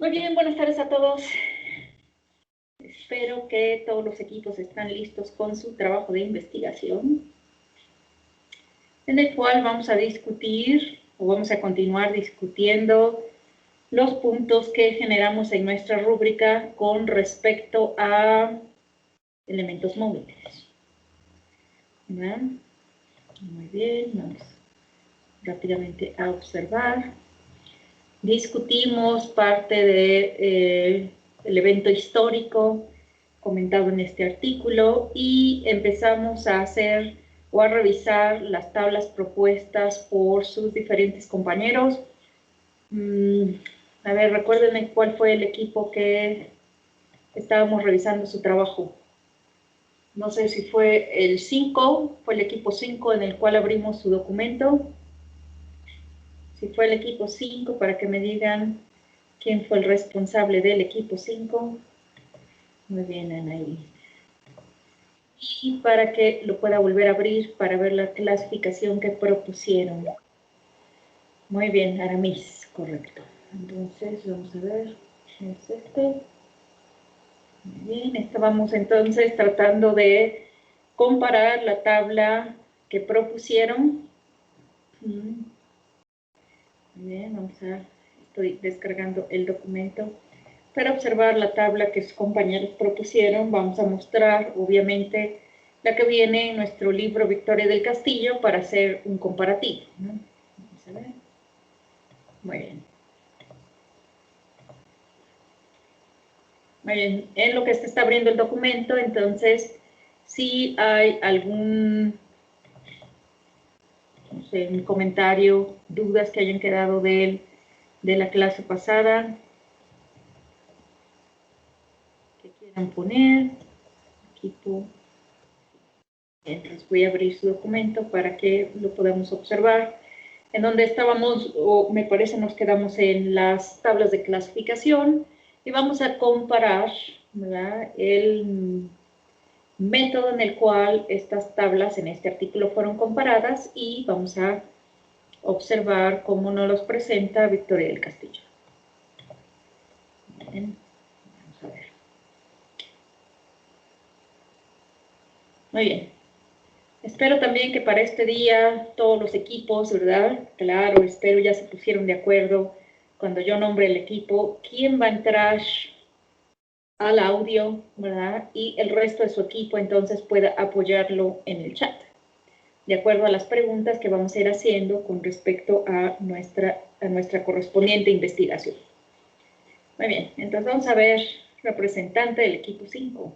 Muy bien, buenas tardes a todos. Espero que todos los equipos están listos con su trabajo de investigación, en el cual vamos a discutir o vamos a continuar discutiendo los puntos que generamos en nuestra rúbrica con respecto a elementos móviles. ¿Verdad? Muy bien, vamos rápidamente a observar. Discutimos parte del evento histórico comentado en este artículo y empezamos a hacer o a revisar las tablas propuestas por sus diferentes compañeros. A ver, recuérdenme cuál fue el equipo que estábamos revisando su trabajo. No sé si fue el 5, fue el equipo 5 en el cual abrimos su documento. Si fue el equipo 5, para que me digan quién fue el responsable del equipo 5. Muy bien, Anaí. Y para que lo pueda volver a abrir para ver la clasificación que propusieron. Muy bien, Aramis, correcto. Entonces, vamos a ver, es este. Muy bien, estábamos entonces tratando de comparar la tabla que propusieron. Muy bien, estoy descargando el documento. Para observar la tabla que sus compañeros propusieron, vamos a mostrar, obviamente, la que viene en nuestro libro Victoria del Castillo para hacer un comparativo, ¿no? Vamos a ver. Muy bien. Muy bien. En lo que se está abriendo el documento, entonces, si hay algún, no sé, un comentario, dudas que hayan quedado de la clase pasada, que quieran poner, equipo. Entonces voy a abrir su documento para que lo podamos observar. En donde estábamos, o me parece nos quedamos en las tablas de clasificación y vamos a comparar, ¿verdad?, el método en el cual estas tablas en este artículo fueron comparadas y vamos a observar cómo nos los presenta Victoria del Castillo. Bien, vamos a ver. Muy bien. Espero también que para este día todos los equipos, ¿verdad? Claro, espero ya se pusieron de acuerdo cuando yo nombre el equipo, quién va a entrar al audio, ¿verdad? Y el resto de su equipo entonces pueda apoyarlo en el chat, de acuerdo a las preguntas que vamos a ir haciendo con respecto a nuestra correspondiente investigación. Muy bien, entonces vamos a ver representante del equipo 5.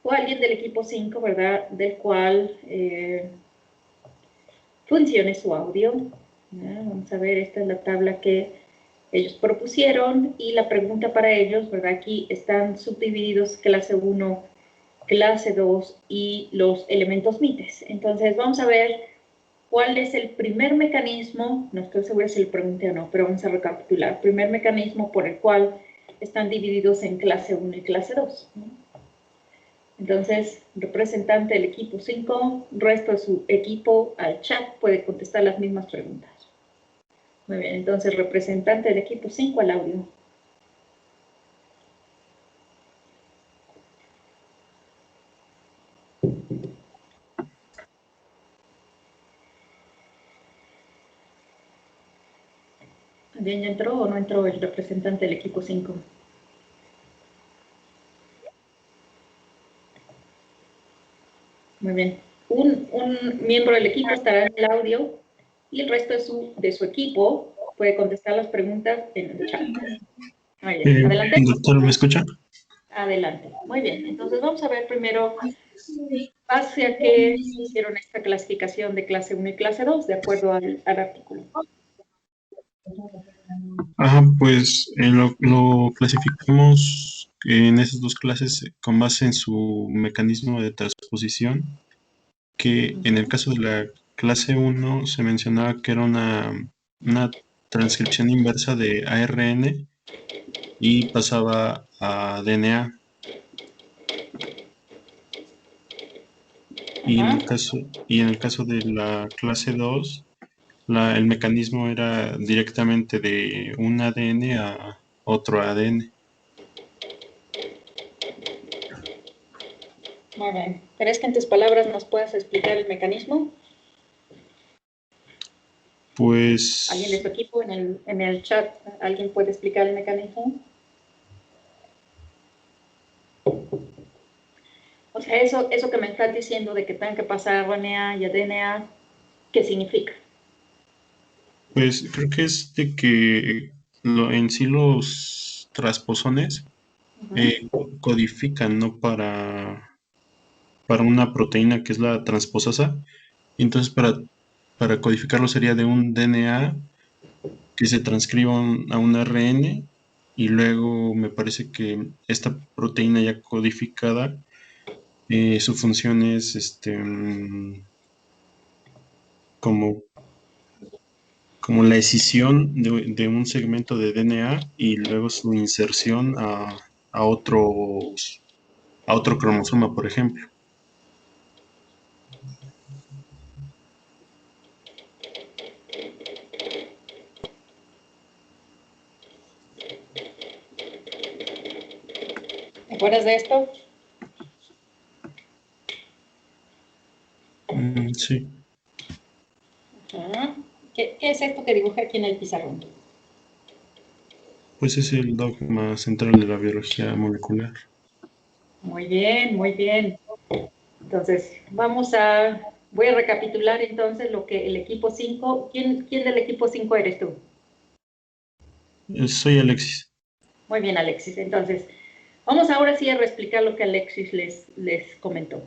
O alguien del equipo 5, ¿verdad?, del cual funcione su audio. Vamos a ver, esta es la tabla que ellos propusieron y la pregunta para ellos, ¿verdad? Aquí están subdivididos clase 1, clase 2 y los elementos MITES. Entonces vamos a ver cuál es el primer mecanismo, no estoy segura si lo pregunté o no, pero vamos a recapitular. Primer mecanismo por el cual están divididos en clase 1 y clase 2, ¿no? Entonces, representante del equipo 5, resto de su equipo al chat puede contestar las mismas preguntas. Muy bien, entonces representante del equipo 5 al audio. Bien, ¿ya entró o no entró el representante del equipo 5? Muy bien. Un miembro del equipo estará en el audio y el resto de su equipo puede contestar las preguntas en el chat. Muy bien, adelante. Doctor, ¿me escucha? Adelante. Muy bien, entonces vamos a ver primero hacia qué hicieron esta clasificación de clase 1 y clase 2, de acuerdo al artículo. Ajá, pues lo clasificamos en esas dos clases con base en su mecanismo de transposición, que en el caso de la clase 1 se mencionaba que era una transcripción inversa de ARN y pasaba a DNA. Y en el caso de la clase 2, el mecanismo era directamente de un ADN otro ADN. Muy bien. ¿Crees que en tus palabras nos puedas explicar el mecanismo? Pues... ¿Alguien de su equipo en el chat? ¿Alguien puede explicar el mecanismo? O sea, eso que me estás diciendo de que tengan que pasar RNA y ADN, ¿qué significa? Pues creo que es de que en sí los transposones codifican, ¿no? Para una proteína que es la transposasa. Y entonces para codificarlo sería de un DNA que se transcriba a un ARN y luego me parece que esta proteína ya codificada, su función es como como la escisión de un segmento de DNA y luego su inserción a otro cromosoma, por ejemplo. ¿Te acuerdas de esto? Sí, ¿Qué es esto que dibujé aquí en el pizarrón? pues es el dogma central de la biología molecular. Muy bien, muy bien. Entonces, voy a recapitular entonces lo que el equipo 5, ¿quién del equipo 5 eres tú? Soy Alexis. Muy bien, Alexis. Entonces, vamos ahora sí a reexplicar lo que Alexis les comentó.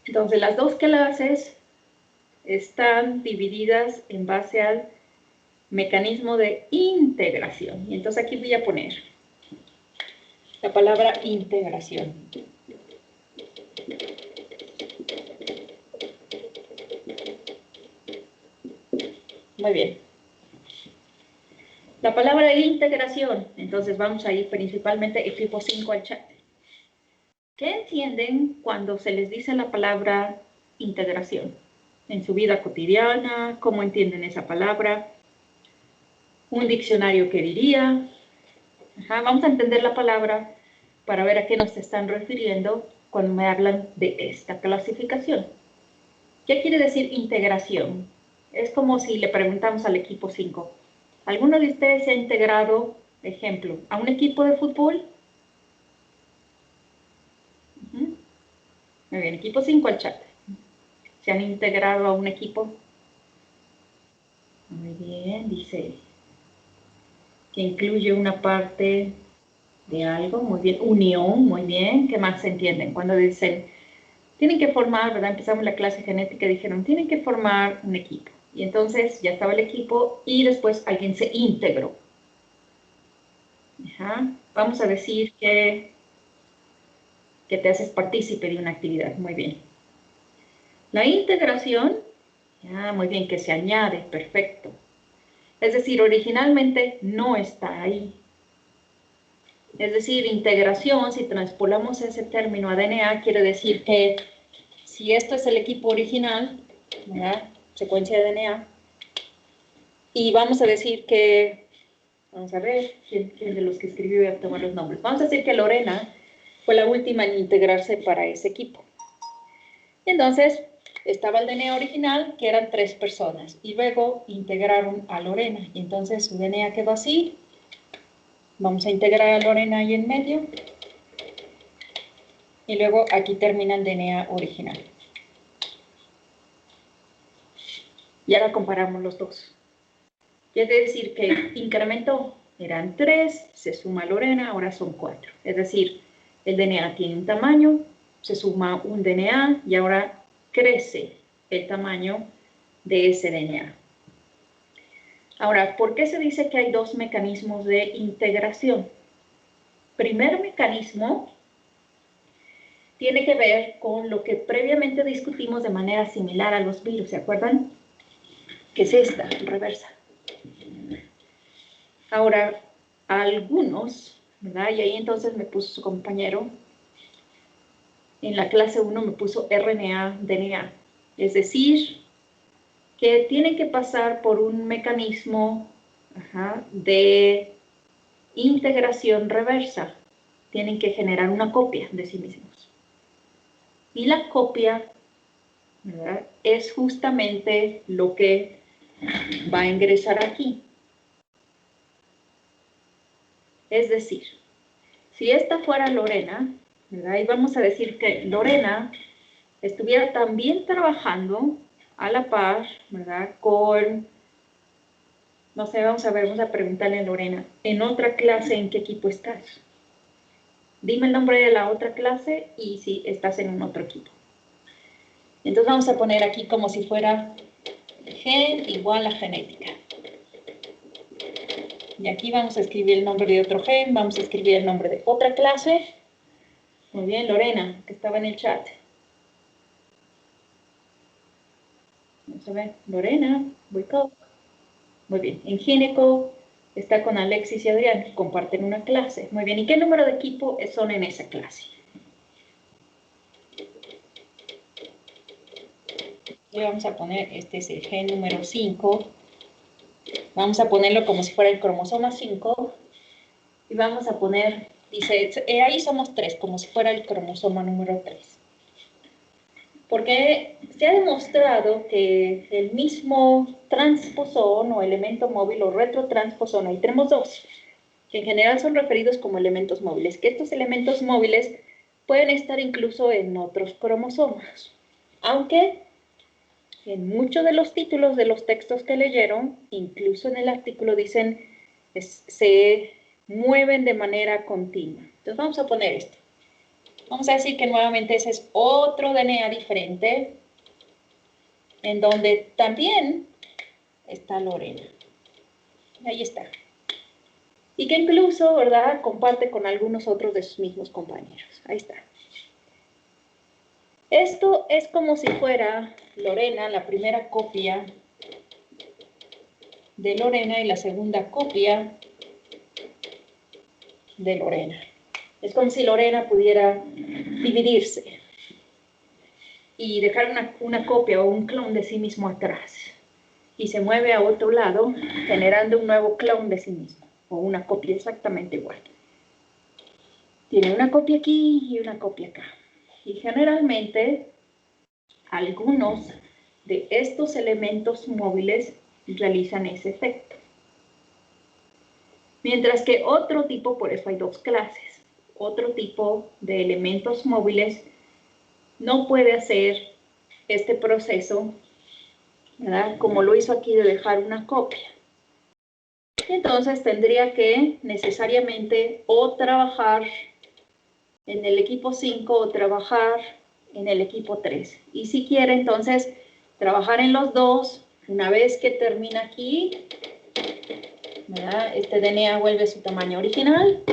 Entonces, las dos clases están divididas en base al mecanismo de integración. Y entonces aquí voy a poner la palabra integración. Muy bien. La palabra integración, entonces vamos a ir principalmente equipo 5 al chat. ¿Qué entienden cuando se les dice la palabra integración? En su vida cotidiana, ¿cómo entienden esa palabra? ¿Un diccionario qué diría? Vamos a entender la palabra para ver a qué nos están refiriendo cuando me hablan de esta clasificación. ¿Qué quiere decir integración? Es como si le preguntamos al equipo 5, ¿alguno de ustedes se ha integrado, ejemplo, a un equipo de fútbol? Muy bien, equipo 5 al chat. ¿Se han integrado a un equipo? Muy bien, dice que incluye una parte de algo, muy bien, unión, muy bien. ¿Qué más se entienden? Cuando dicen, tienen que formar, ¿verdad? Empezamos la clase genética y dijeron, tienen que formar un equipo. Y entonces ya estaba el equipo y después alguien se integró. Vamos a decir que te haces partícipe de una actividad. Muy bien. La integración, muy bien, que se añade, perfecto. Es decir, originalmente no está ahí. Es decir, integración, si transpolamos ese término a DNA, quiere decir que si esto es el equipo original, ¿verdad? Secuencia de DNA, y vamos a decir que, vamos a ver, ¿quién de los que escribió voy a tomar los nombres? Vamos a decir que Lorena fue la última en integrarse para ese equipo. Y entonces, estaba el DNA original, que eran 3 personas, y luego integraron a Lorena, y entonces su DNA quedó así. Vamos a integrar a Lorena ahí en medio, y luego aquí termina el DNA original. Y ahora comparamos los dos. Quiere decir que incrementó, eran 3, se suma Lorena, ahora son 4. Es decir, el DNA tiene un tamaño, se suma un DNA y ahora crece el tamaño de ese DNA. Ahora, ¿por qué se dice que hay 2 mecanismos de integración? Primer mecanismo tiene que ver con lo que previamente discutimos de manera similar a los virus, ¿se acuerdan? Que es esta, reversa. Ahora, algunos, ¿verdad? Y ahí entonces me puso su compañero, en la clase 1 me puso RNA, DNA. Es decir, que tienen que pasar por un mecanismo de integración reversa. Tienen que generar una copia de sí mismos. Y la copia, ¿verdad?, es justamente lo que va a ingresar aquí. Es decir, si esta fuera Lorena, ¿verdad?, y vamos a decir que Lorena estuviera también trabajando a la par, ¿verdad?, con, no sé, vamos a preguntarle a Lorena, en otra clase, ¿en qué equipo estás? Dime el nombre de la otra clase y si estás en un otro equipo. Entonces vamos a poner aquí como si fuera gen igual a genética. Y aquí vamos a escribir el nombre de otro gen, vamos a escribir el nombre de otra clase. Muy bien, Lorena, que estaba en el chat. Vamos a ver, Lorena, wake up. Muy bien, en Gineco está con Alexis y Adrián, que comparten una clase. Muy bien, ¿y qué número de equipo son en esa clase? Y vamos a poner, este es el gen número 5. Vamos a ponerlo como si fuera el cromosoma 5. Y vamos a poner, dice, ahí somos 3, como si fuera el cromosoma número 3. Porque se ha demostrado que el mismo transposón o elemento móvil o retrotransposón, ahí tenemos dos, que en general son referidos como elementos móviles, que estos elementos móviles pueden estar incluso en otros cromosomas. Aunque en muchos de los títulos de los textos que leyeron, incluso en el artículo dicen, se mueven de manera continua. Entonces vamos a poner esto. Vamos a decir que nuevamente ese es otro DNA diferente, en donde también está Lorena. Ahí está. Y que incluso, ¿verdad?, comparte con algunos otros de sus mismos compañeros. Ahí está. Esto es como si fuera Lorena, la primera copia de Lorena y la segunda copia de Lorena. Es como si Lorena pudiera dividirse y dejar una copia o un clon de sí mismo atrás. Y se mueve a otro lado, generando un nuevo clon de sí mismo, o una copia exactamente igual. Tiene una copia aquí y una copia acá. Y generalmente, algunos de estos elementos móviles realizan ese efecto. Mientras que otro tipo, por eso hay dos clases, otro tipo de elementos móviles no puede hacer este proceso, ¿verdad?, como lo hizo aquí de dejar una copia. Entonces tendría que necesariamente o trabajar en el equipo 5 o trabajar en el equipo 3. Y si quiere, entonces, trabajar en los dos. Una vez que termina aquí, ¿verdad?, este DNA vuelve a su tamaño original.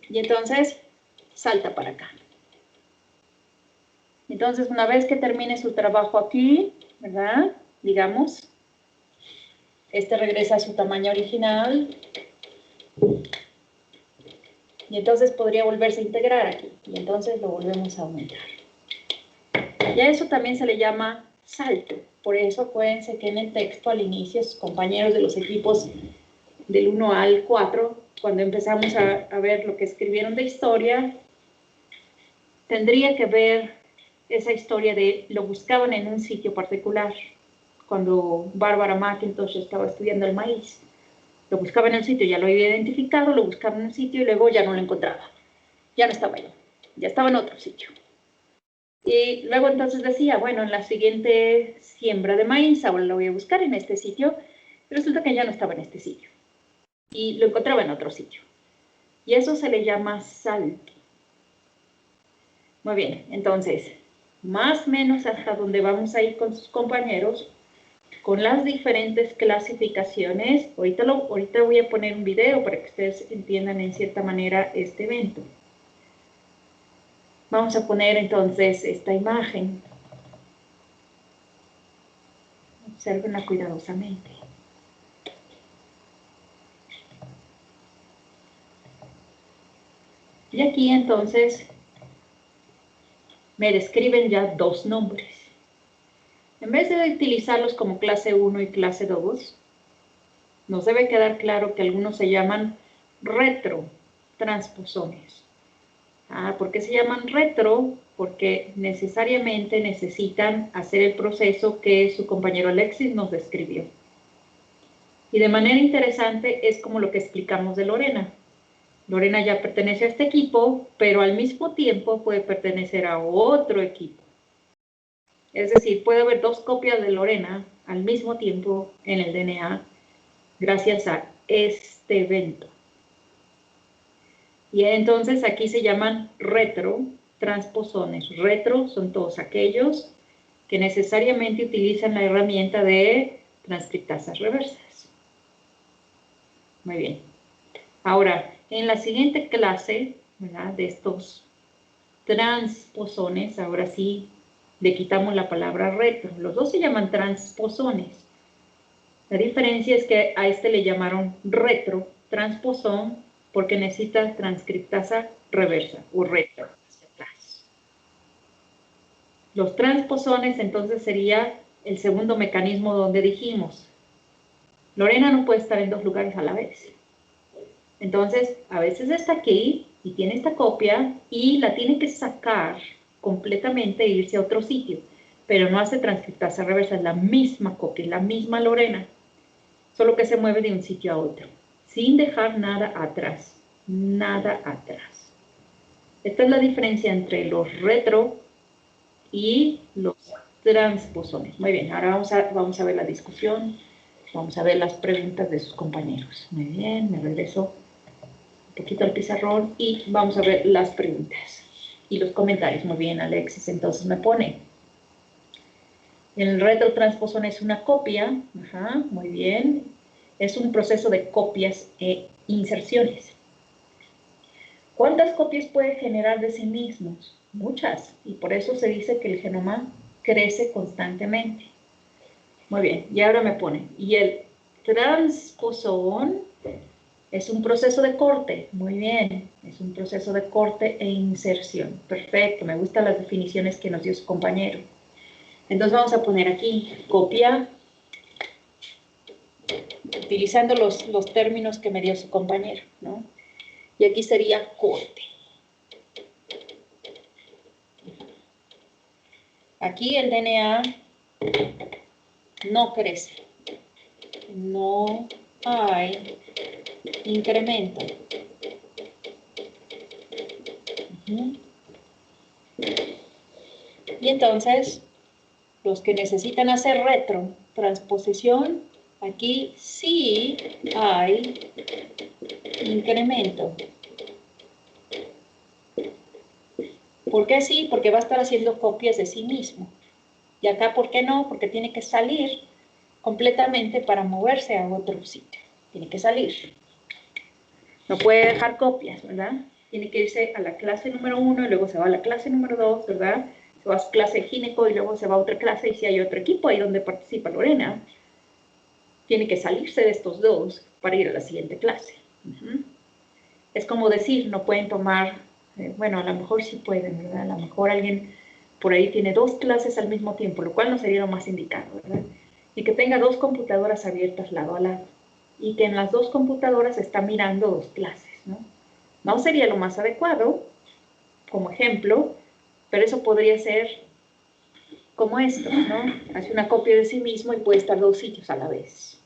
Y entonces salta para acá. Entonces, una vez que termine su trabajo aquí, ¿verdad?, digamos, este regresa a su tamaño original. Y entonces podría volverse a integrar aquí. Y entonces lo volvemos a aumentar. Y a eso también se le llama salto. Por eso acuérdense que en el texto al inicio, sus compañeros de los equipos del 1 al 4, cuando empezamos a ver lo que escribieron de historia, tendría que ver esa historia de lo buscaban en un sitio particular. Cuando Bárbara McIntosh estaba estudiando el maíz, lo buscaba en un sitio, ya lo había identificado, lo buscaba en un sitio y luego ya no lo encontraba. Ya no estaba ahí, ya estaba en otro sitio. Y luego entonces decía, bueno, en la siguiente siembra de maíz, ahora lo voy a buscar en este sitio, y resulta que ya no estaba en este sitio. Y lo encontraba en otro sitio. Y eso se le llama salto. Muy bien, entonces, más o menos hasta donde vamos a ir con sus compañeros, con las diferentes clasificaciones. Ahorita voy a poner un video para que ustedes entiendan en cierta manera este evento. Vamos a poner entonces esta imagen. Obsérvenla cuidadosamente. Y aquí entonces me describen ya dos nombres. En vez de utilizarlos como clase 1 y clase 2, nos debe quedar claro que algunos se llaman retrotransposones. ¿Por qué se llaman retro? Porque necesariamente necesitan hacer el proceso que su compañero Alexis nos describió. Y de manera interesante es como lo que explicamos de Lorena. Lorena ya pertenece a este equipo, pero al mismo tiempo puede pertenecer a otro equipo. Es decir, puede haber dos copias de Lorena al mismo tiempo en el DNA gracias a este evento. Y entonces aquí se llaman retrotransposones. Retro son todos aquellos que necesariamente utilizan la herramienta de transcriptasas reversas. Muy bien. Ahora, en la siguiente clase, ¿verdad?, de estos transposones, ahora sí le quitamos la palabra retro. Los dos se llaman transposones. La diferencia es que a este le llamaron retrotransposón porque necesita transcriptasa reversa o retro hacia atrás. Los transposones entonces sería el segundo mecanismo donde dijimos, Lorena no puede estar en dos lugares a la vez. Entonces, a veces está aquí y tiene esta copia y la tiene que sacar completamente e irse a otro sitio, pero no hace transcriptasa reversa, es la misma copia, la misma Lorena, solo que se mueve de un sitio a otro, sin dejar nada atrás, nada atrás. Esta es la diferencia entre los retro y los transposones. Muy bien, ahora vamos a ver la discusión, vamos a ver las preguntas de sus compañeros. Muy bien, me regreso un poquito al pizarrón y vamos a ver las preguntas y los comentarios. Muy bien, Alexis, entonces me pone, el retrotransposón es una copia, muy bien, es un proceso de copias e inserciones. ¿Cuántas copias puede generar de sí mismos? Muchas, y por eso se dice que el genoma crece constantemente. Muy bien, y ahora me pone, y el transposón es un proceso de corte. Muy bien, es un proceso de corte e inserción. Perfecto, me gustan las definiciones que nos dio su compañero. Entonces vamos a poner aquí copia, utilizando los términos que me dio su compañero, ¿no? Y aquí sería corte. Aquí el DNA no crece, no hay incremento. Y entonces, los que necesitan hacer retrotransposición, aquí sí hay incremento. ¿Por qué sí? Porque va a estar haciendo copias de sí mismo. Y acá, ¿por qué no? Porque tiene que salir completamente para moverse a otro sitio. Tiene que salir. No puede dejar copias, ¿verdad? Tiene que irse a la clase número 1 y luego se va a la clase número 2, ¿verdad? Se va a su clase de gineco y luego se va a otra clase, y si hay otro equipo ahí donde participa Lorena, tiene que salirse de estos dos para ir a la siguiente clase. Es como decir, no pueden tomar, bueno, a lo mejor sí pueden, ¿verdad? A lo mejor alguien por ahí tiene dos clases al mismo tiempo, lo cual no sería lo más indicado, ¿verdad? Y que tenga dos computadoras abiertas lado a lado, y que en las dos computadoras está mirando dos clases, ¿no? No sería lo más adecuado, como ejemplo, pero eso podría ser como esto, ¿no? Hace una copia de sí mismo y puede estar dos sitios a la vez.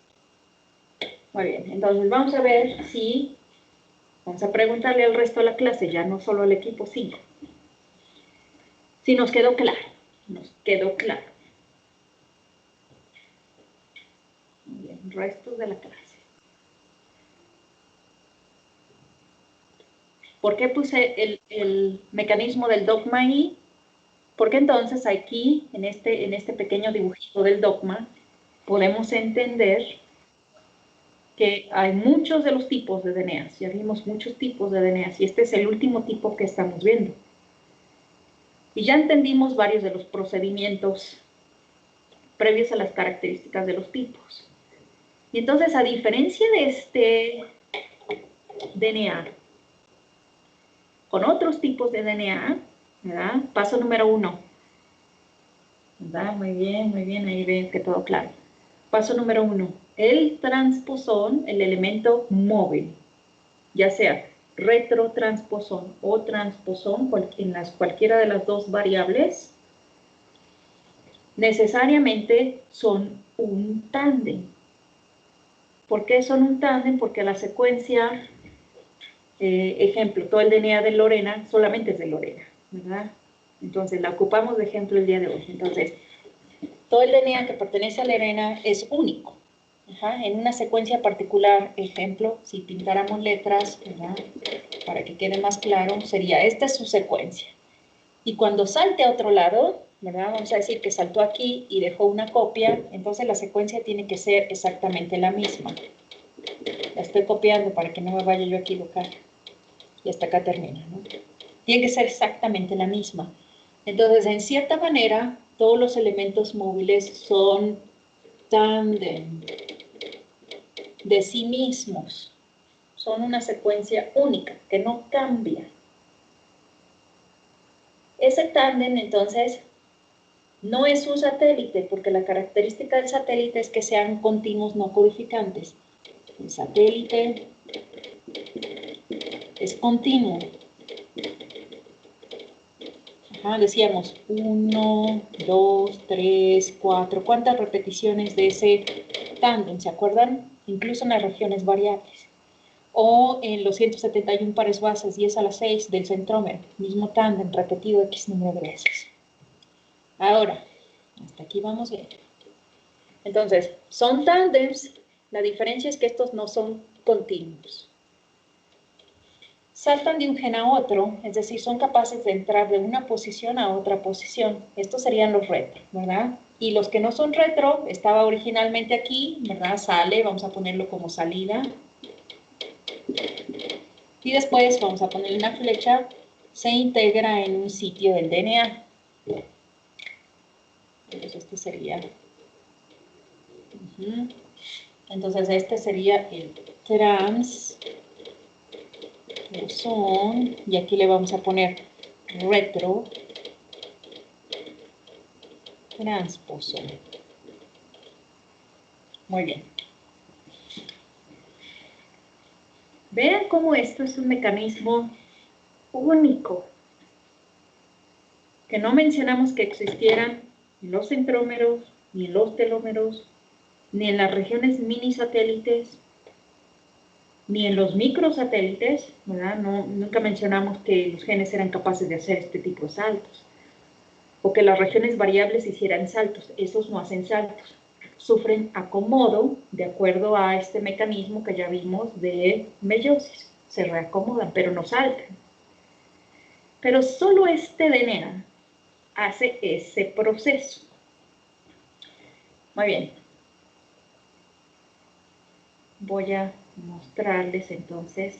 Muy bien, entonces vamos a ver si, vamos a preguntarle al resto de la clase, ya no solo al equipo 5, si nos quedó claro, nos quedó claro. Muy bien, restos de la clase. ¿Por qué puse el mecanismo del dogma ahí? Porque entonces aquí, en este pequeño dibujito del dogma, podemos entender que hay muchos de los tipos de DNAs. Ya vimos muchos tipos de DNAs y este es el último tipo que estamos viendo. Y ya entendimos varios de los procedimientos previos a las características de los tipos. Y entonces, a diferencia de este DNA, con otros tipos de DNA, ¿verdad? Paso número 1. ¿Verdad? Muy bien, ahí ven que todo claro. Paso número 1. el transposón, el elemento móvil, ya sea retrotransposón o transposón en cualquiera de las dos variables, necesariamente son un tándem. ¿Por qué son un tándem? Porque la secuencia, ejemplo, todo el DNA de Lorena solamente es de Lorena, ¿verdad? Entonces la ocupamos de ejemplo el día de hoy. Entonces, todo el DNA que pertenece a Lorena es único. Ajá, en una secuencia particular, ejemplo, si pintáramos letras, ¿verdad? Para que quede más claro, sería, esta es su secuencia. Y cuando salte a otro lado, ¿verdad? Vamos a decir que saltó aquí y dejó una copia, entonces la secuencia tiene que ser exactamente la misma. La estoy copiando para que no me vaya yo a equivocar. Y hasta acá termina, ¿no? Tiene que ser exactamente la misma. Entonces, en cierta manera, todos los elementos móviles son tándem de sí mismos. Son una secuencia única, que no cambia. Ese tándem, entonces, no es un satélite, porque la característica del satélite es que sean continuos no codificantes. El satélite es continuo. Ajá, decíamos 1, 2, 3, 4. ¿Cuántas repeticiones de ese tándem? ¿Se acuerdan? Incluso en las regiones variables. O en los 171 pares bases, 10 a la 6 del centrómero. Mismo tándem, repetido X número de veces. Ahora, hasta aquí vamos bien. Entonces, son tándems. La diferencia es que estos no son continuos. Saltan de un gen a otro, es decir, son capaces de entrar de una posición a otra posición. Estos serían los retro, ¿verdad? Y los que no son retro, estaba originalmente aquí, ¿verdad? Sale, vamos a ponerlo como salida. Y después vamos a ponerle una flecha, se integra en un sitio del DNA. Entonces este sería... Entonces este sería el transposón, y aquí le vamos a poner retro transposón. Muy bien. Vean cómo esto es un mecanismo único, que no mencionamos que existieran en los centrómeros, ni en los telómeros, ni en las regiones mini satélites, ni en los microsatélites, ¿verdad? Nunca mencionamos que los genes eran capaces de hacer este tipo de saltos, o que las regiones variables hicieran saltos. Esos no hacen saltos, sufren acomodo de acuerdo a este mecanismo que ya vimos de meiosis. Se reacomodan, pero no saltan. Pero solo este DNA hace ese proceso. Muy bien. Voy a mostrarles entonces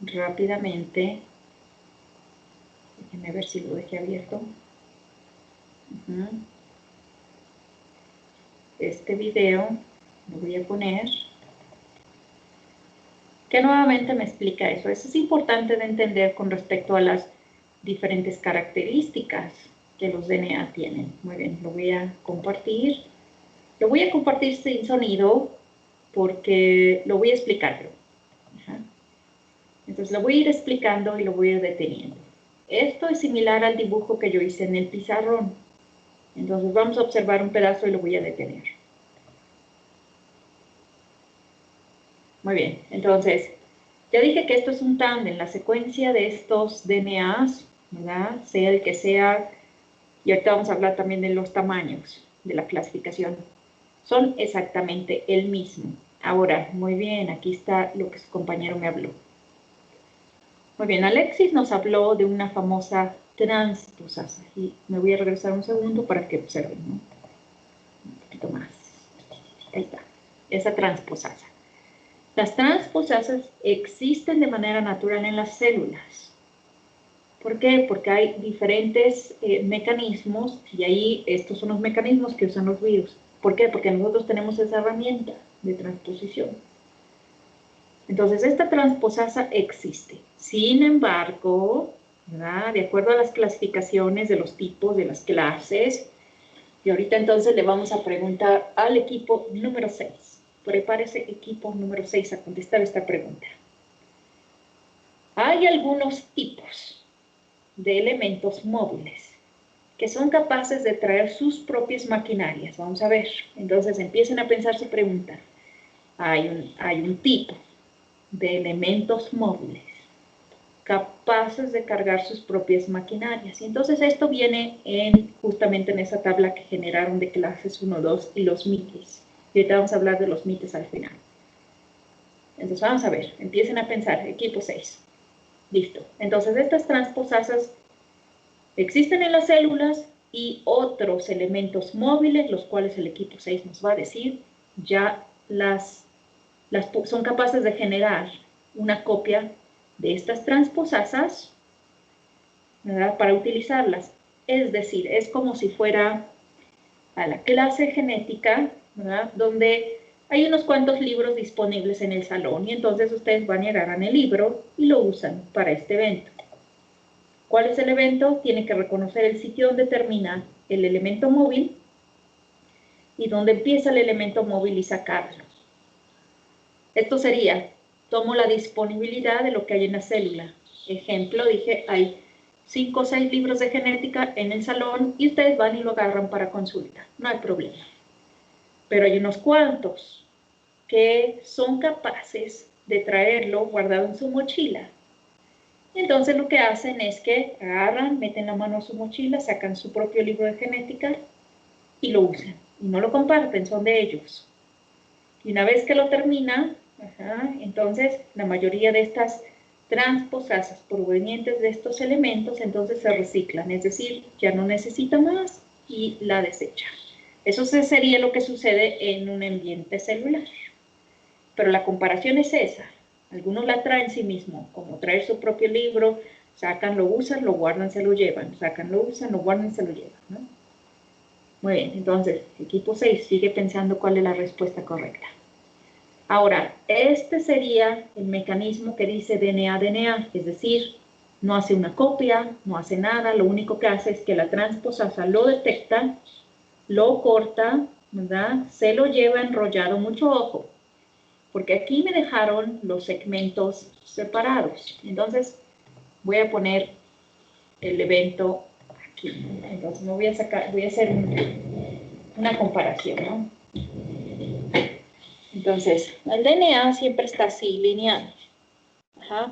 rápidamente. Déjenme ver si lo dejé abierto. Este video lo voy a poner, que nuevamente me explica eso. Eso es importante de entender con respecto a las diferentes características que los DNA tienen. Muy bien, lo voy a compartir. Lo voy a compartir sin sonido porque lo voy a explicar. Entonces lo voy a ir explicando y lo voy a ir deteniendo. Esto es similar al dibujo que yo hice en el pizarrón. Entonces vamos a observar un pedazo y lo voy a detener. Muy bien, entonces, ya dije que esto es un tándem, la secuencia de estos DNAs, ¿verdad? Sea el que sea, y ahorita vamos a hablar también de los tamaños de la clasificación, son exactamente el mismo. Ahora, muy bien, aquí está lo que su compañero me habló. Muy bien, Alexis nos habló de una famosa transposasa, y me voy a regresar un segundo para que observen, ¿no? Un poquito más. Ahí está, esa transposasa. Las transposasas existen de manera natural en las células. ¿Por qué? Porque hay diferentes mecanismos, y ahí estos son los mecanismos que usan los virus. ¿Por qué? Porque nosotros tenemos esa herramienta de transposición. Entonces, esta transposasa existe. Sin embargo, ¿verdad? De acuerdo a las clasificaciones de los tipos, de las clases, y ahorita entonces le vamos a preguntar al equipo número 6. prepárese equipo número 6 a contestar esta pregunta. Hay algunos tipos de elementos móviles que son capaces de traer sus propias maquinarias. Vamos a ver. Entonces empiecen a pensar su pregunta. Hay un tipo de elementos móviles capaces de cargar sus propias maquinarias. Y entonces esto viene justamente en esa tabla que generaron de clases 1, 2 y los mites. Y ahorita vamos a hablar de los mites al final. Entonces vamos a ver, empiecen a pensar, equipo 6. Listo. Entonces estas transposasas existen en las células y otros elementos móviles, los cuales el equipo 6 nos va a decir, ya son capaces de generar una copia de estas transposasas, ¿verdad?, para utilizarlas. Es decir, es como si fuera a la clase genética, ¿verdad?, donde hay unos cuantos libros disponibles en el salón y entonces ustedes van y agarran el libro y lo usan para este evento. ¿Cuál es el evento? Tienen que reconocer el sitio donde termina el elemento móvil y donde empieza el elemento móvil y sacarlo. Esto sería, tomo la disponibilidad de lo que hay en la célula. Ejemplo, dije, hay 5 o 6 libros de genética en el salón y ustedes van y lo agarran para consulta. No hay problema. Pero hay unos cuantos que son capaces de traerlo guardado en su mochila. Entonces lo que hacen es que agarran, meten la mano a su mochila, sacan su propio libro de genética y lo usan. Y no lo comparten, son de ellos. Y una vez que lo terminan, entonces la mayoría de estas transposasas provenientes de estos elementos entonces se reciclan, es decir, ya no necesita más y la desecha. Eso sería lo que sucede en un ambiente celular. Pero la comparación es esa. Algunos la traen en sí mismos, como traer su propio libro, sacan, lo usan, lo guardan, se lo llevan, sacan, lo usan, lo guardan, se lo llevan, ¿no? Muy bien, entonces, equipo 6 sigue pensando cuál es la respuesta correcta. Ahora, este sería el mecanismo que dice DNA-DNA, es decir, no hace una copia, no hace nada, lo único que hace es que la transposasa lo detecta, lo corta, ¿verdad?, se lo lleva enrollado, mucho ojo, porque aquí me dejaron los segmentos separados. Entonces, voy a poner el evento aquí. Entonces, voy a hacer una comparación, ¿no? Entonces, el DNA siempre está así, lineal.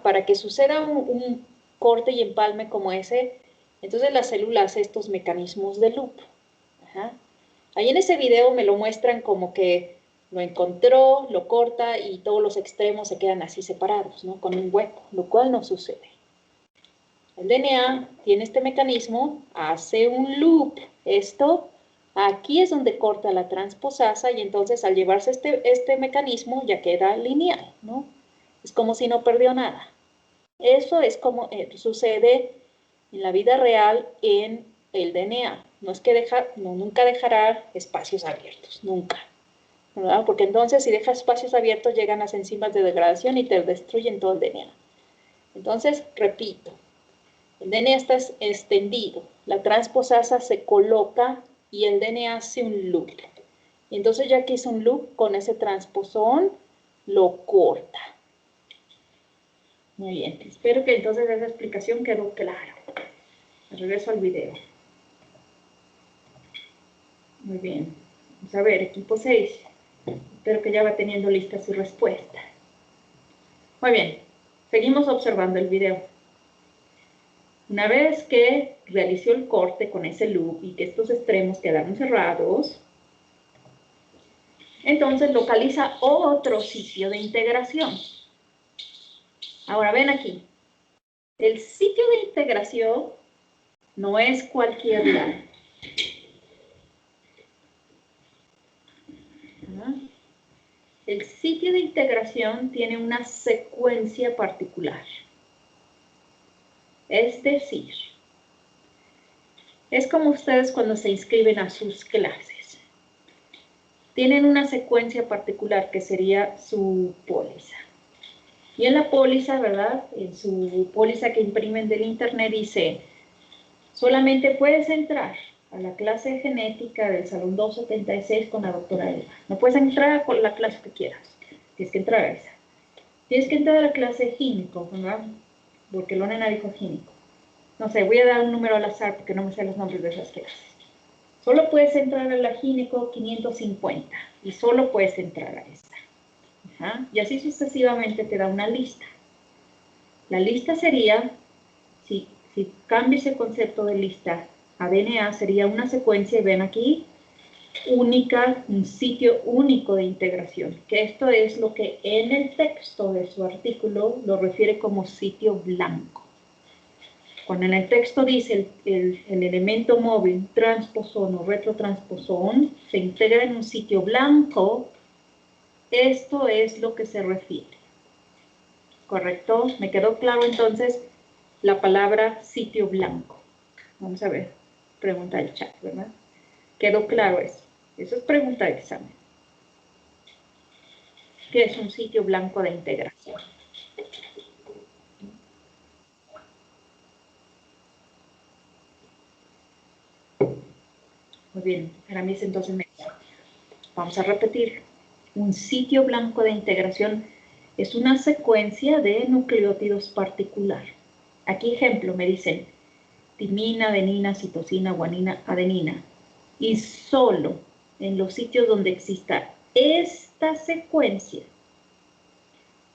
Para que suceda un corte y empalme como ese, entonces la célula hace estos mecanismos de loop. Ahí en ese video me lo muestran como que lo encontró, lo corta y todos los extremos se quedan así separados, ¿no?, con un hueco, lo cual no sucede. El DNA tiene este mecanismo, hace un loop. Esto, aquí es donde corta la transposasa y entonces al llevarse este mecanismo ya queda lineal, ¿no? Es como si no perdió nada. Eso es como sucede en la vida real en el DNA. No es que nunca dejará espacios abiertos, nunca, ¿verdad? Porque entonces si dejas espacios abiertos llegan las enzimas de degradación y te destruyen todo el DNA. Entonces, repito, el DNA está extendido, la transposasa se coloca y el DNA hace un loop. Y entonces ya que hizo un loop con ese transposón, lo corta. Muy bien, espero que entonces esa explicación quedó clara. Regreso al video. Muy bien. Vamos a ver, equipo 6. Espero que ya va teniendo lista su respuesta. Muy bien, seguimos observando el video. Una vez que realizó el corte con ese loop y que estos extremos quedaron cerrados, entonces localiza otro sitio de integración. Ahora ven aquí. El sitio de integración no es cualquier lado. El sitio de integración tiene una secuencia particular. Es decir, es como ustedes cuando se inscriben a sus clases. Tienen una secuencia particular que sería su póliza. Y en la póliza, ¿verdad?, en su póliza que imprimen del internet dice, solamente puedes entrar a la clase de genética del salón 276 con la doctora Elba. No puedes entrar con la clase que quieras. Tienes que entrar a esa. Tienes que entrar a la clase de gínico, ¿verdad? Porque Lorena dijo gínico. No sé, voy a dar un número al azar porque no me sé los nombres de esas clases. Solo puedes entrar a la gínico 550 y solo puedes entrar a esta. Ajá. Y así sucesivamente te da una lista. La lista sería, si cambias el concepto de lista a DNA, sería una secuencia, y ven aquí, única, un sitio único de integración, que esto es lo que en el texto de su artículo lo refiere como sitio blanco. Cuando en el texto dice el elemento móvil transposón o retrotransposón se integra en un sitio blanco, esto es lo que se refiere. ¿Correcto? ¿Me quedó claro entonces la palabra sitio blanco? Vamos a ver, pregunta del chat, ¿verdad? ¿Quedó claro eso? Eso es pregunta de examen. ¿Qué es un sitio blanco de integración? Muy bien, para mí es entonces vamos a repetir. Un sitio blanco de integración es una secuencia de nucleótidos particular. Aquí ejemplo, me dicen timina, adenina, citosina, guanina, adenina. Y solo en los sitios donde exista esta secuencia,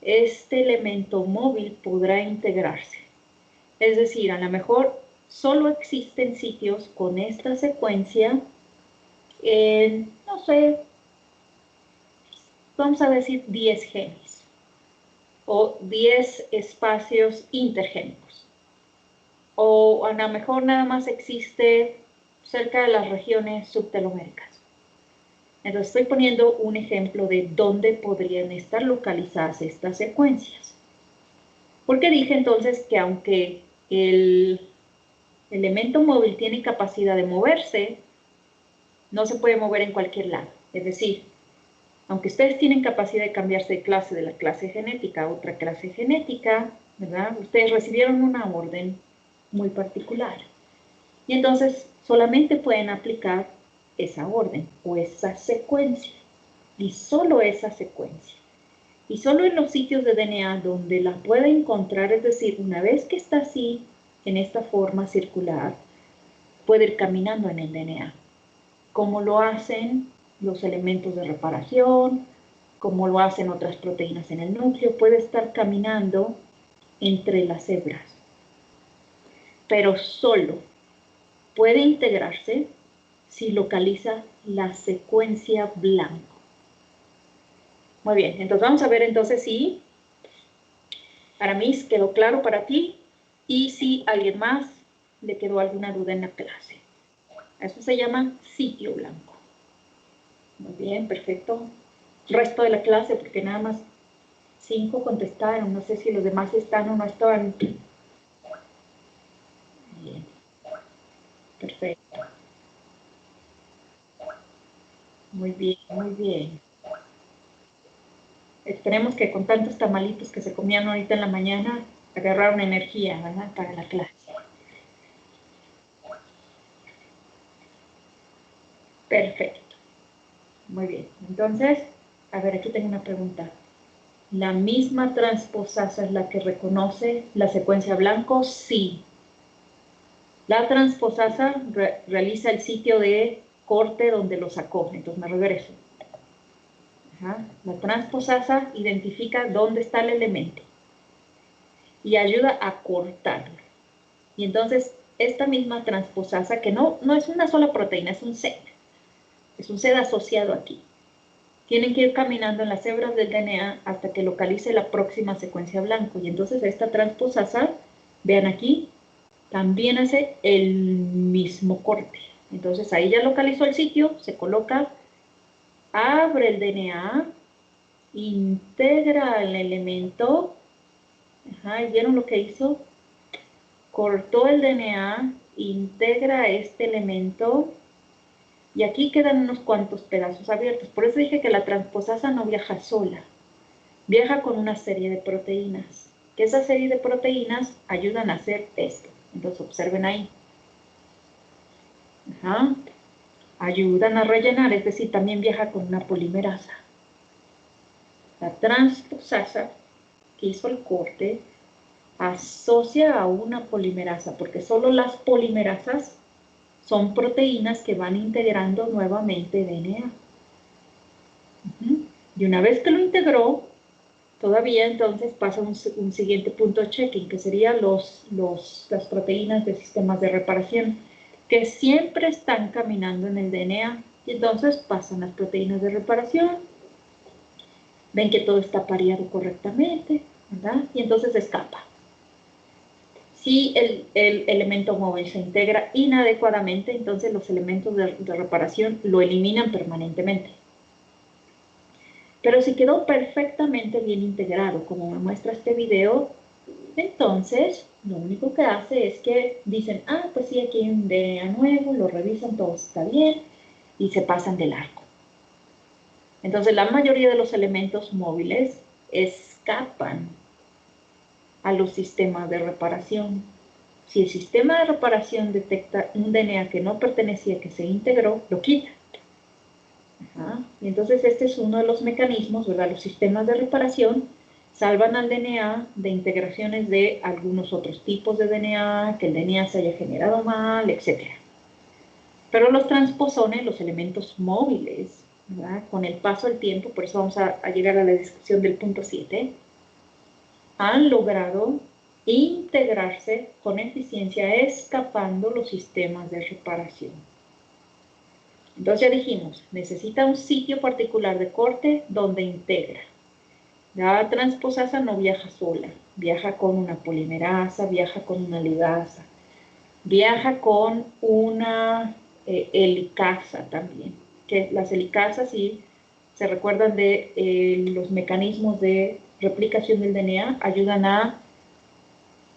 este elemento móvil podrá integrarse. Es decir, a lo mejor solo existen sitios con esta secuencia en, no sé, vamos a decir 10 genes o 10 espacios intergénicos. O a lo mejor nada más existe cerca de las regiones subteloméricas. Entonces estoy poniendo un ejemplo de dónde podrían estar localizadas estas secuencias. Porque dije entonces que aunque el elemento móvil tiene capacidad de moverse, no se puede mover en cualquier lado. Es decir, aunque ustedes tienen capacidad de cambiarse de clase, de la clase genética a otra clase genética, ¿verdad? Ustedes recibieron una orden muy particular. Y entonces solamente pueden aplicar esa orden o esa secuencia. Y solo esa secuencia. Y solo en los sitios de DNA donde la pueda encontrar, es decir, una vez que está así, en esta forma circular, puede ir caminando en el DNA. Como lo hacen los elementos de reparación, como lo hacen otras proteínas en el núcleo, puede estar caminando entre las hebras. Pero solo puede integrarse si localiza la secuencia blanco. Muy bien, entonces vamos a ver entonces si para mí quedó claro para ti y si a alguien más le quedó alguna duda en la clase. Eso se llama sitio blanco. Muy bien, perfecto. Resto de la clase, porque nada más 5 contestaron. No sé si los demás están o no están. Bien, perfecto. Muy bien, muy bien. Esperemos que con tantos tamalitos que se comían ahorita en la mañana, agarraron energía, ¿verdad? Para la clase. Perfecto. Muy bien. Entonces, a ver, aquí tengo una pregunta. ¿La misma transposasa es la que reconoce la secuencia blanco? Sí. La transposasa realiza el sitio de corte donde lo sacó. Entonces me regreso. Ajá. La transposasa identifica dónde está el elemento y ayuda a cortarlo. Y entonces esta misma transposasa, que no es una sola proteína, es un set asociado aquí. Tienen que ir caminando en las hebras del DNA hasta que localice la próxima secuencia blanco. Y entonces esta transposasa, vean aquí, también hace el mismo corte. Entonces ahí ya localizó el sitio, se coloca, abre el DNA, integra el elemento. Ajá, ¿vieron lo que hizo? Cortó el DNA, integra este elemento. Y aquí quedan unos cuantos pedazos abiertos. Por eso dije que la transposasa no viaja sola. Viaja con una serie de proteínas. Que esa serie de proteínas ayudan a hacer esto. Entonces observen ahí. Ajá. Ayudan a rellenar, es decir, también viaja con una polimerasa. La transposasa que hizo el corte asocia a una polimerasa, porque solo las polimerasas son proteínas que van integrando nuevamente DNA. Y una vez que lo integró, todavía entonces pasa un siguiente punto de checking, que serían las proteínas de sistemas de reparación, que siempre están caminando en el DNA. Y entonces pasan las proteínas de reparación, ven que todo está pareado correctamente, ¿verdad? Y entonces escapa. Si el elemento móvil se integra inadecuadamente, entonces los elementos de reparación lo eliminan permanentemente. Pero si quedó perfectamente bien integrado, como me muestra este video, entonces lo único que hace es que dicen, ah, pues sí, aquí hay un DNA nuevo, lo revisan, todo está bien, y se pasan de largo. Entonces la mayoría de los elementos móviles escapan a los sistemas de reparación. Si el sistema de reparación detecta un DNA que no pertenecía, que se integró, lo quita. Ajá. Y entonces este es uno de los mecanismos, ¿verdad? Los sistemas de reparación salvan al DNA de integraciones de algunos otros tipos de DNA, que el DNA se haya generado mal, etc. Pero los transposones, los elementos móviles, ¿verdad? Con el paso del tiempo, por eso vamos a llegar a la discusión del punto 7, han logrado integrarse con eficiencia escapando los sistemas de reparación. Entonces ya dijimos, necesita un sitio particular de corte donde integra. La transposasa no viaja sola, viaja con una polimerasa, viaja con una ligasa, viaja con una helicasa también, que las helicasas, si se recuerdan de los mecanismos de replicación del DNA, ayudan a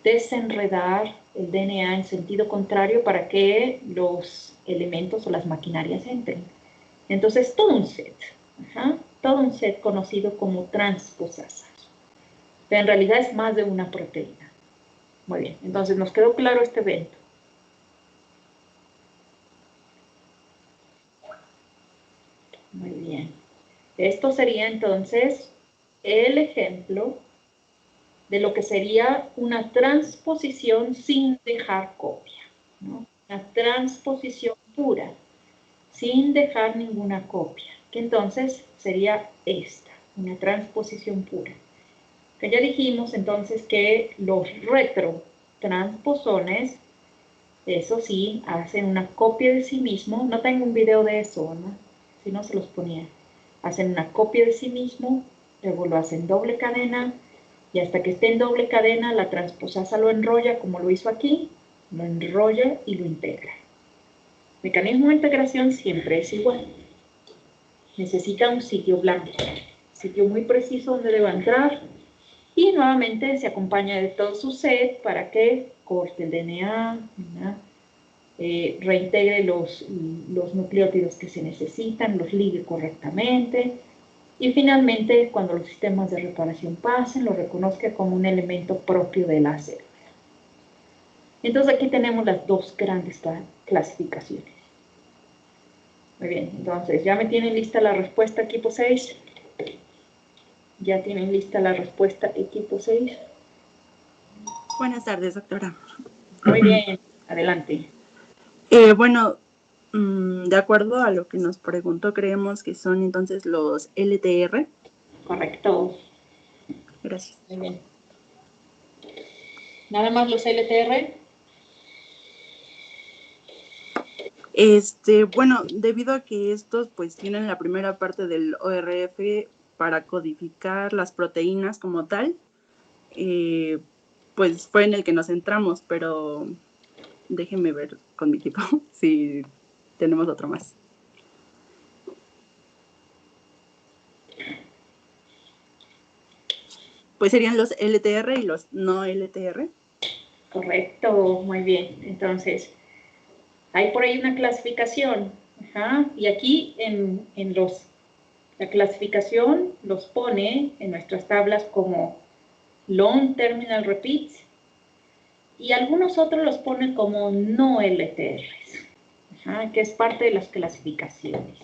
desenredar el DNA en sentido contrario para que los elementos o las maquinarias entren. Entonces, todo un set conocido como transposasa. Pero en realidad es más de una proteína. Muy bien, entonces nos quedó claro este evento. Muy bien. Esto sería entonces el ejemplo de lo que sería una transposición sin dejar copia, ¿no? Una transposición pura, sin dejar ninguna copia, que entonces sería esta, una transposición pura. Que ya dijimos entonces que los retrotransposones, eso sí, hacen una copia de sí mismo. No tengo un video de eso, ¿no? Si no se los ponía. Hacen una copia de sí mismo, luego lo hacen doble cadena, y hasta que esté en doble cadena, la transposasa lo enrolla como lo hizo aquí, lo enrolla y lo integra. El mecanismo de integración siempre es igual. Necesita un sitio blanco, sitio muy preciso donde deba entrar, y nuevamente se acompaña de todo su set para que corte el DNA, reintegre los nucleótidos que se necesitan, los ligue correctamente, y finalmente, cuando los sistemas de reparación pasen, lo reconozca como un elemento propio de la célula. Entonces aquí tenemos las dos grandes clasificaciones. Muy bien, entonces, ¿ya me tienen lista la respuesta, equipo 6? ¿Ya tienen lista la respuesta, equipo 6? Buenas tardes, doctora. Muy bien, adelante. Bueno, de acuerdo a lo que nos preguntó, creemos que son entonces los LTR. Correcto. Gracias. Muy bien. ¿Nada más los LTR? Bueno, debido a que estos pues tienen la primera parte del ORF para codificar las proteínas como tal, pues fue en el que nos centramos, pero déjenme ver con mi equipo si tenemos otro más. Pues serían los LTR y los no LTR. Correcto, muy bien. Entonces, hay por ahí una clasificación. Y aquí en la clasificación los pone en nuestras tablas como long terminal repeats, y algunos otros los ponen como no LTRs. que es parte de las clasificaciones.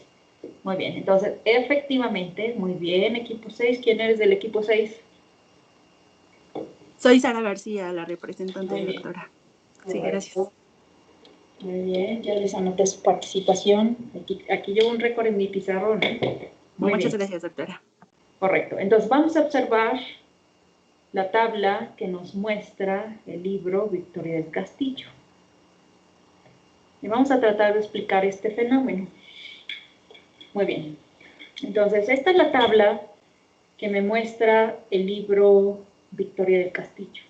Muy bien, entonces, efectivamente, muy bien, equipo 6. ¿Quién eres del equipo 6? Soy Sara García, la representante, Muy bien. doctora. Sí, gracias. Muy bien, ya les anoté su participación. Aquí llevo un récord en mi pizarrón. Muchas gracias, doctora. Correcto. Entonces, vamos a observar la tabla que nos muestra el libro Victoria del Castillo. Y vamos a tratar de explicar este fenómeno. Muy bien. Entonces, esta es la tabla que me muestra el libro Victoria del Castillo.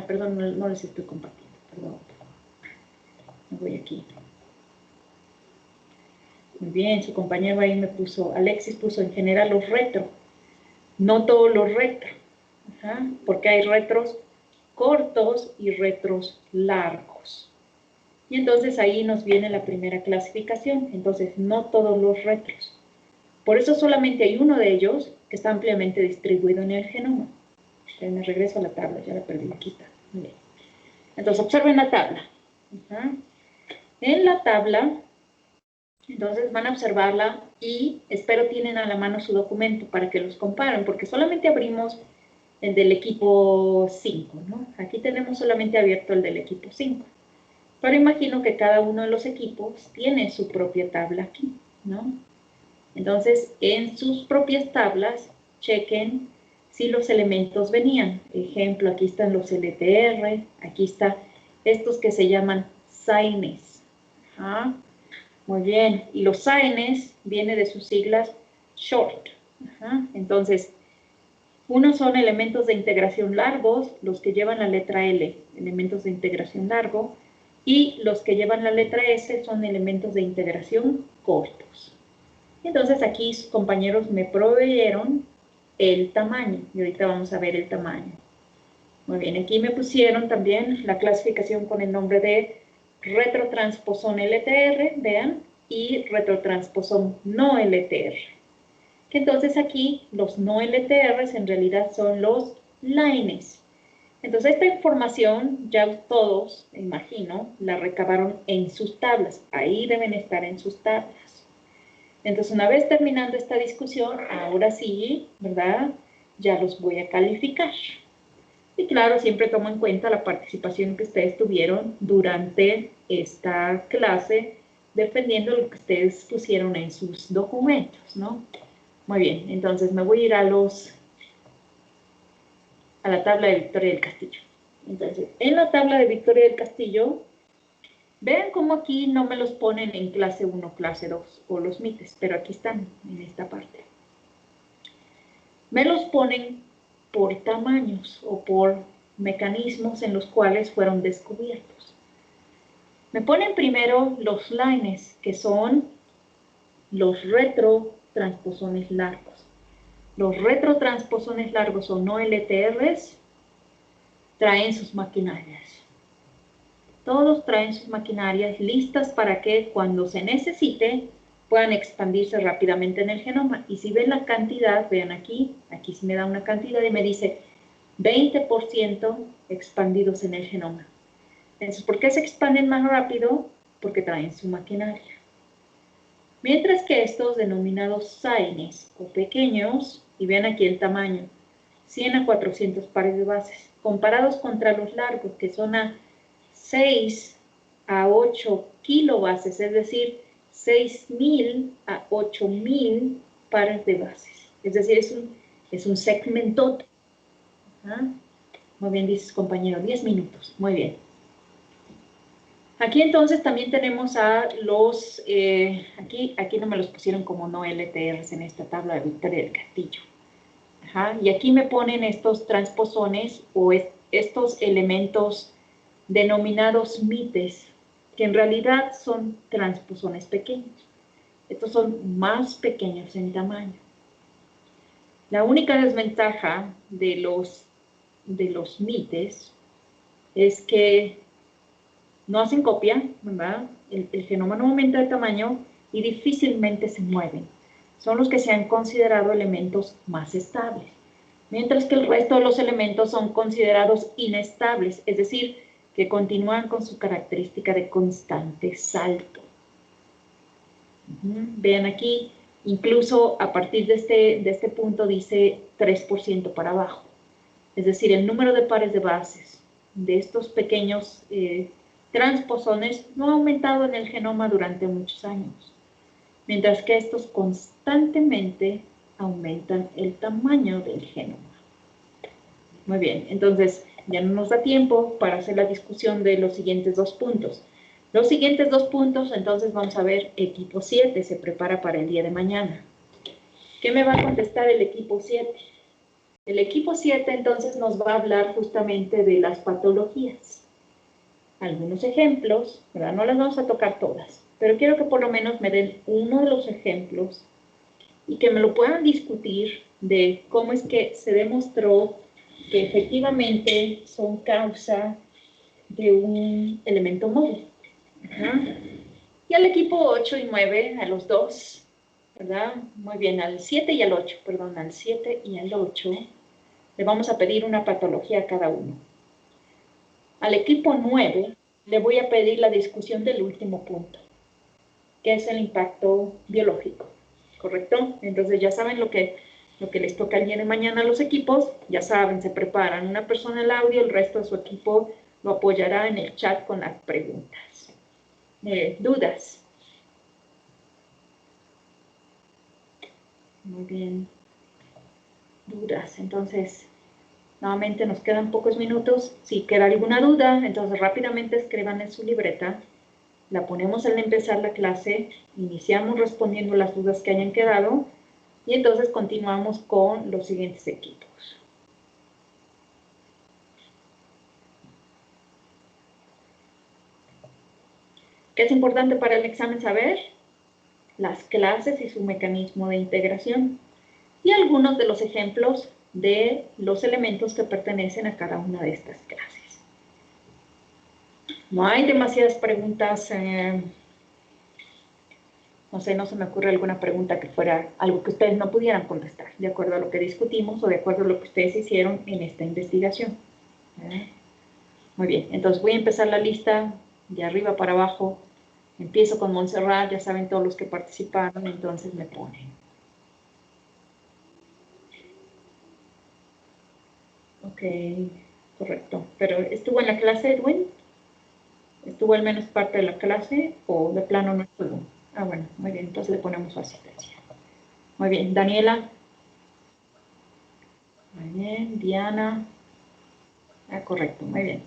Perdón, no les estoy compartiendo. Perdón. Me voy aquí. Muy bien, su compañero ahí me puso, Alexis puso en general los retro. No todos los retro. Porque hay retros cortos y retros largos. Y entonces ahí nos viene la primera clasificación. Entonces, no todos los retros. Por eso solamente hay uno de ellos que está ampliamente distribuido en el genoma. Me regreso a la tabla, ya la perdí, aquí está. Muy bien. Entonces, observen la tabla. En la tabla, entonces van a observarla y espero tienen a la mano su documento para que los comparen, porque solamente abrimos el del equipo 5, ¿no? Aquí tenemos solamente abierto el del equipo 5. Pero imagino que cada uno de los equipos tiene su propia tabla aquí, ¿no? Entonces, en sus propias tablas, chequen si los elementos venían. Ejemplo, aquí están los LTR, aquí están estos que se llaman SAINES. Muy bien, y los SAINES vienen de sus siglas SHORT. Entonces, unos son elementos de integración largos, los que llevan la letra L, elementos de integración largo, y los que llevan la letra S son elementos de integración cortos. Entonces aquí sus compañeros me proveyeron el tamaño, y ahorita vamos a ver el tamaño. Muy bien, aquí me pusieron también la clasificación con el nombre de retrotransposón LTR, vean, y retrotransposón no LTR. Que entonces aquí los no LTRs en realidad son los LINEs. Entonces esta información ya todos, me imagino, la recabaron en sus tablas. Ahí deben estar en sus tablas. Entonces una vez terminando esta discusión, ahora sí, ¿verdad? Ya los voy a calificar. Y claro, siempre tomo en cuenta la participación que ustedes tuvieron durante esta clase, dependiendo de lo que ustedes pusieron en sus documentos, ¿no? Muy bien, entonces me voy a ir a la tabla de Victoria del Castillo. Entonces, en la tabla de Victoria del Castillo, vean cómo aquí no me los ponen en clase 1, clase 2 o los MITES, pero aquí están en esta parte. Me los ponen por tamaños o por mecanismos en los cuales fueron descubiertos. Me ponen primero los LINEs, que son los retrotransposones largos. Los retrotransposones largos o no LTRs traen sus maquinarias. Todos traen sus maquinarias listas para que cuando se necesite puedan expandirse rápidamente en el genoma. Y si ven la cantidad, vean aquí sí me da una cantidad y me dice 20% expandidos en el genoma. Entonces, ¿por qué se expanden más rápido? Porque traen su maquinaria. Mientras que estos denominados SAINES o pequeños, y vean aquí el tamaño, 100 a 400 pares de bases, comparados contra los largos, que son a 6 a 8 kilobases, es decir, 6.000 a 8.000 pares de bases. Es decir, es un segmentote. Muy bien, dices compañero, 10 minutos. Muy bien. Aquí entonces también tenemos a los, aquí no me los pusieron como no LTRs en esta tabla de Victoria del Castillo. Y aquí me ponen estos transposones o estos elementos denominados MITES, que en realidad son transposones pequeños. Estos son más pequeños en tamaño. La única desventaja de los MITES es que no hacen copia, ¿verdad? El genoma no aumenta de tamaño y difícilmente se mueven. Son los que se han considerado elementos más estables. Mientras que el resto de los elementos son considerados inestables, es decir, que continúan con su característica de constante salto. Vean aquí, incluso a partir de este punto dice 3% para abajo. Es decir, el número de pares de bases de estos pequeños transposones no ha aumentado en el genoma durante muchos años, mientras que estos constantemente aumentan el tamaño del genoma. Muy bien, entonces ya no nos da tiempo para hacer la discusión de los siguientes dos puntos. Los siguientes dos puntos, entonces vamos a ver, equipo 7 se prepara para el día de mañana. ¿Qué me va a contestar el equipo 7? El equipo 7 entonces nos va a hablar justamente de las patologías. Algunos ejemplos, ¿verdad? No las vamos a tocar todas, pero quiero que por lo menos me den uno de los ejemplos y que me lo puedan discutir de cómo es que se demostró que efectivamente son causa de un elemento móvil. Y al equipo 8 y 9, a los dos, ¿verdad? Muy bien, al 7 y al 8, perdón, al 7 y al 8, le vamos a pedir una patología a cada uno. Al equipo 9 le voy a pedir la discusión del último punto, que es el impacto biológico, ¿correcto? Entonces ya saben lo que les toca el día de mañana a los equipos, ya saben, se preparan. Una persona el audio, el resto de su equipo lo apoyará en el chat con las preguntas. ¿Dudas? Muy bien. Dudas, entonces... Nuevamente nos quedan pocos minutos. Si queda alguna duda, entonces rápidamente escriban en su libreta. La ponemos al empezar la clase, iniciamos respondiendo las dudas que hayan quedado y entonces continuamos con los siguientes equipos. ¿Qué es importante para el examen saber? Las clases y su mecanismo de integración y algunos de los ejemplos de los elementos que pertenecen a cada una de estas clases. No hay demasiadas preguntas, no sé, no se me ocurre alguna pregunta que fuera algo que ustedes no pudieran contestar, de acuerdo a lo que discutimos o de acuerdo a lo que ustedes hicieron en esta investigación. Muy bien, entonces voy a empezar la lista de arriba para abajo. Empiezo con Montserrat, ya saben todos los que participaron, entonces me ponen. Ok, correcto. ¿Pero estuvo en la clase, Edwin? ¿Estuvo al menos parte de la clase o de plano no estuvo? Ah, bueno, muy bien, entonces le ponemos su asistencia. Muy bien, Daniela. Muy bien, Diana. Ah, correcto, muy bien.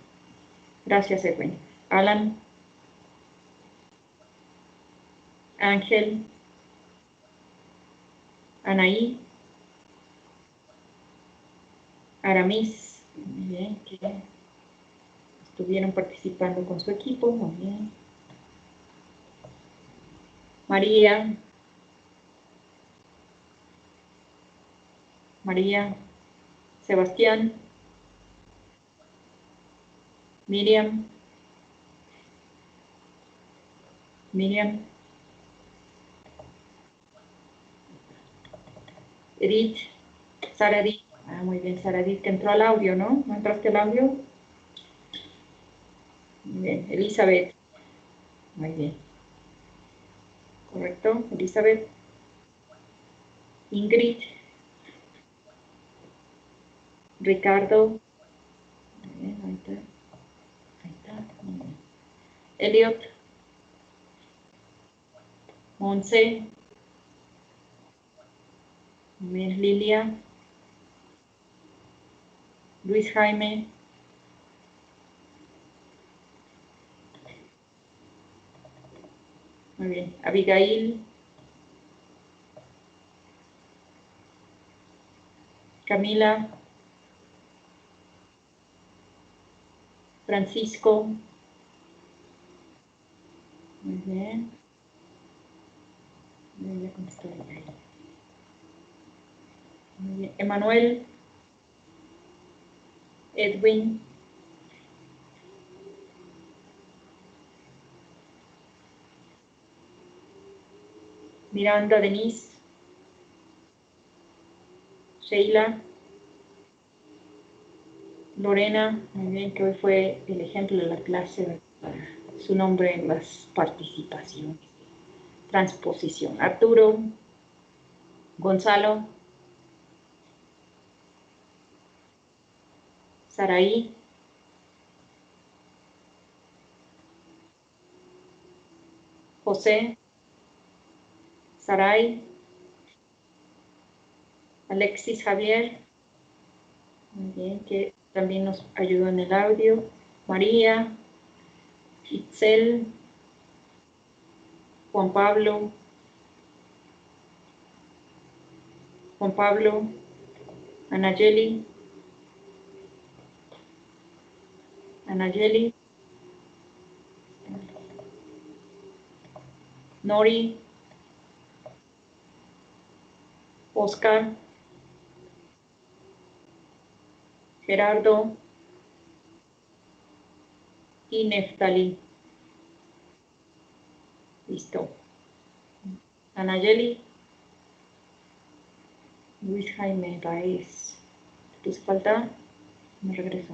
Gracias, Edwin. Alan. Ángel. Anaí. Aramis. Muy bien, que estuvieron participando con su equipo, muy bien. María. María. Sebastián. Miriam. Miriam. Edith. Sara Edith. Ah, muy bien, Sara Edith, que entró al audio, ¿no? ¿No entraste al audio? Muy bien, Elizabeth. Muy bien. Correcto, Elizabeth. Ingrid. Ricardo. Muy bien, ahí está. Ahí está. Muy bien. Elliot. Monse. Muy bien, Lilia. Luis Jaime. Muy bien, Abigail. Camila. Francisco. Muy bien. Ya contestó Abigail. Muy bien. Emanuel. Edwin. Miranda, Denise. Sheila. Lorena, muy bien, que hoy fue el ejemplo de la clase, su nombre en las participaciones. transposición. Arturo, Gonzalo, Saraí, José, Saray, Alexis Javier, muy bien, que también nos ayudó en el audio, María, Itzel, Juan Pablo, Anayeli, Nori, Oscar, Gerardo y Neftali. Listo. Anayeli, Luis Jaime Baez. ¿Te falta? Me regreso.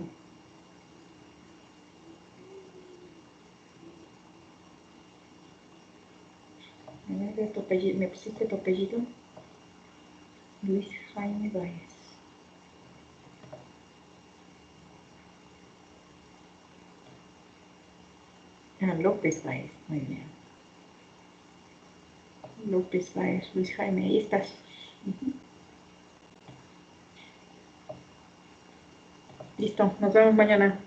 ¿Me pusiste tu apellido? Luis Jaime Baez. López Baez, muy bien. López Baez, Luis Jaime, ahí estás. Listo, nos vemos mañana.